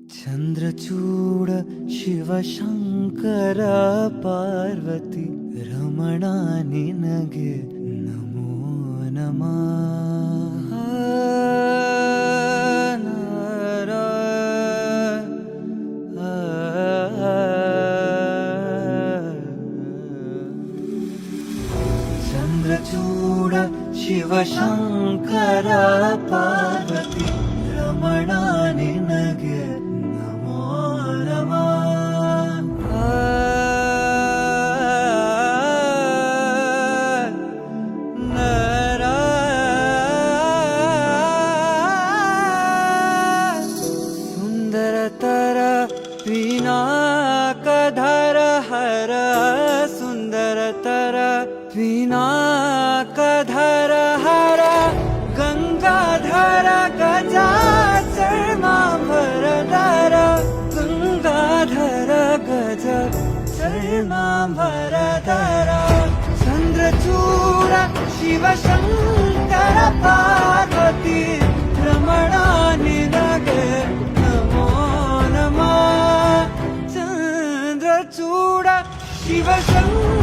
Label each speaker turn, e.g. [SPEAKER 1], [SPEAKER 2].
[SPEAKER 1] ಚಂದ್ರಚೂಡ ಶಿವಶಂಕರ ಪಾರ್ವತಿ ರಮಣ ನಿನಗೆ ನಮೋ ನಮಃ. ಚಂದ್ರಚೂಡ ಶಿವಶಂಕರ ಪಾರ್ವತಿ ರಮಣ ನಿನಗೆ ನಮೋ ನಮಃ. ಸುಂದರತರ ಪಿನಾಕಧರ ಹರ ಸುಂದರತರ ಪಿನಾಕಧರ ಹರ ಗಂಗಾಧರ ಗಜಾಚರ್ಮಾಂಬರಧರ ಗಂಗಾಧರ ಗಜ ಚರ್ಮಾಂಬರಧರ ಚಂದ್ರಚೂಡ ಶಿವಶಂಕರ ಪಾರ್ವತಿ ರಮಣ ನಿನಗೆ ನಮೋ ನಮಃ. ಚಂದ್ರಚೂಡ ಶಿವಶಂಕರ